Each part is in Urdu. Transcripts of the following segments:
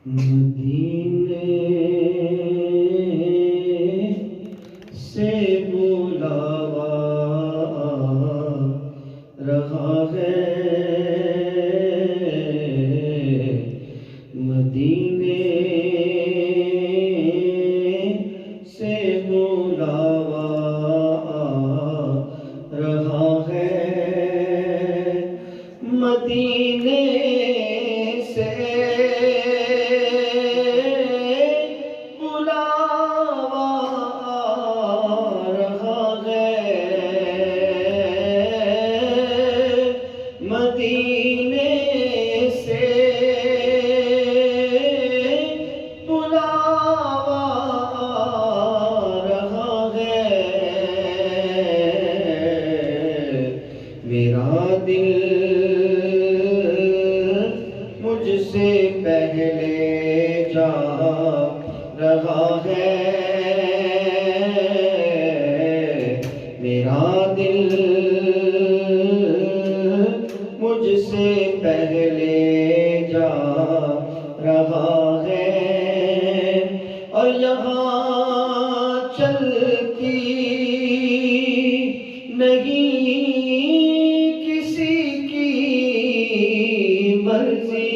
مدینے سے بلاوا رہا ہے، مدینے سے بلاوا رہا ہے، مدینے سے مدینے سے بلاوا رہا ہے، میرا دل مجھ سے پہلے جا رہا ہے، میرا دل مجھ سے پہلے جا رہا ہے، اور یہاں چلتی نہیں کسی کی مرضی،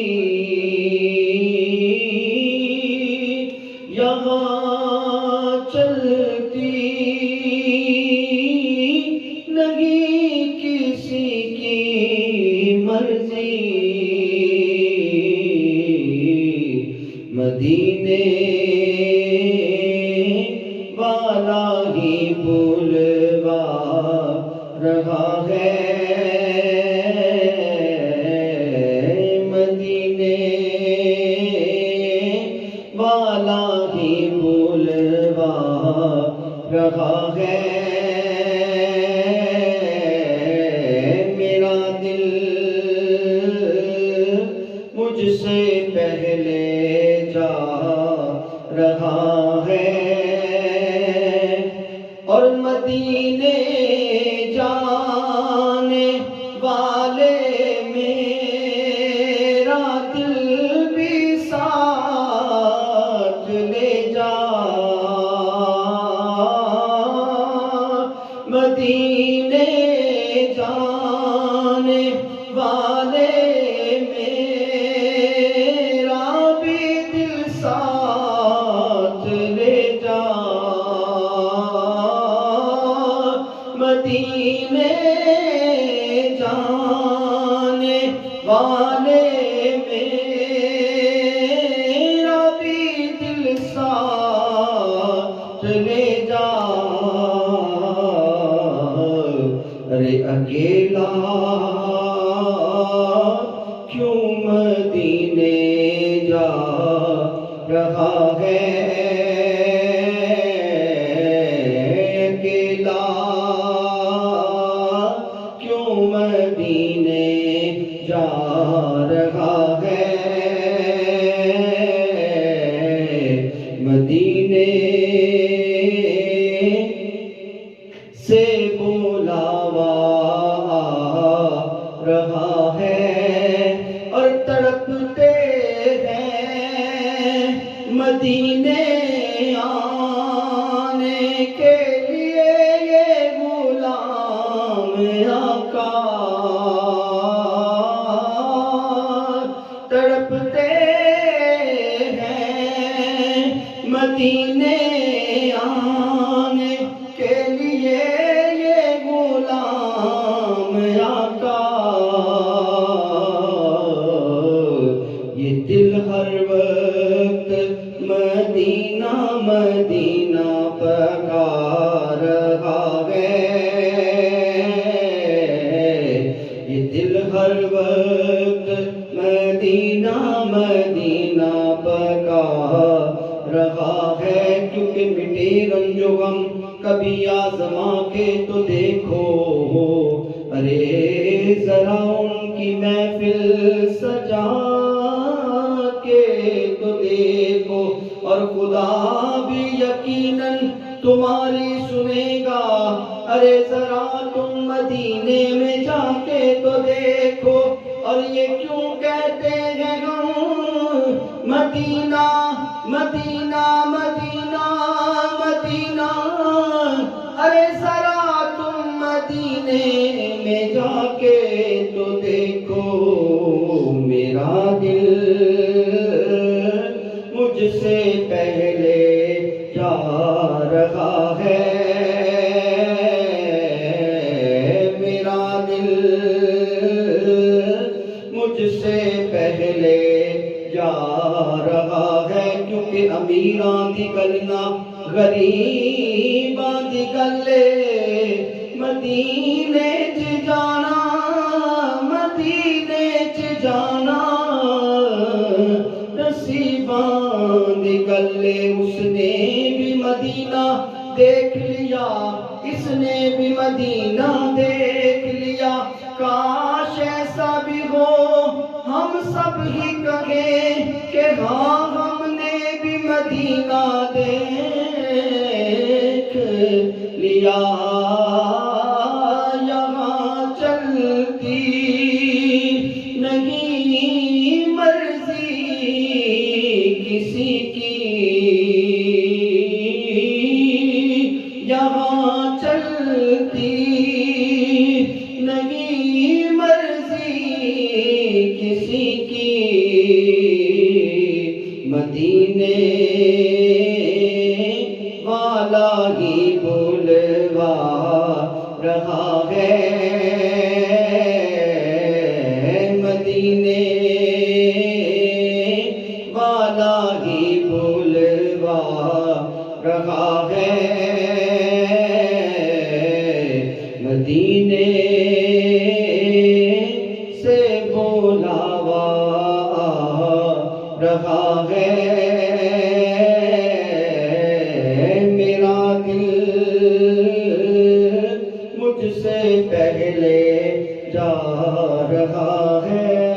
یہاں چلتی نہیں کسی کی مرضی، مدینے والا ہی بلوا رہا ہے، مدینے والا ہی بلوا رہا ہے، میرا دل مجھ سے پہلے جا رہا ہے، اور مدینے جانے والے میرا دل بھی ساتھ لے جا، مدینے جانے والے میرا بھی دل ساتھ لے جا، مدینے جانے والے میرا بھی دل ساتھ لے جا، ارے اکیلا کیوں مدینے جا رہا ہے، اکیلا کیوں مدینے جا رہا ہے، مدینے سے بلاوا رہا ہے، اور تڑپتے ہیں مدینے آنے کے لیے یہ غلام آقا، تڑپتے ہیں مدینے آنے کے لیے یہ غلام آقا، یہ دل ہر وقت مدینہ مدینہ پکار رہا ہے، یہ دل ہر وقت مدینہ مدینہ پکار رہا ہے، کیونکہ مٹے رنج و غم کبھی آزما کے تو دیکھو، ارے ذرا ان کی محفل سجا کے تو دیکھو، اور خدا بھی یقیناً تمہاری سنے گا، ارے ذرا تم مدینے میں جا کے تو دیکھو، اور یہ کیوں کہتے ہیں ہم مدینہ مدینہ مدینہ مدینہ، ارے ذرا تم مدینے میں جا کے تو دیکھو، میرا دل مجھ سے پہلے جا رہا ہے، میرا دل مجھ سے پہلے جا رہا ہے، کیونکہ امیراں دی گلنا غریباں دی گلے، مدینے چ جانا مدینے چ جانا نصیباں دی گلے۔ اس نے بھی مدینہ دیکھ لیا، اس نے بھی مدینہ دیکھ لیا، کاش ایسا بھی ہو ہم سب ہی کہیں کہ ہاں ہم نے بھی مدینہ دیکھ لیا۔ یہاں چلتی نہیں مرضی کسی کی، یہاں چلتی نہیں مرضی کسی کی، مدینے والا ہی بلوا رہا ہے، مدینے والا ہی بلوا رہا ہے، مدینے سے بلاوا رہا ہے، میرا دل مجھ سے پہلے جا رہا ہے۔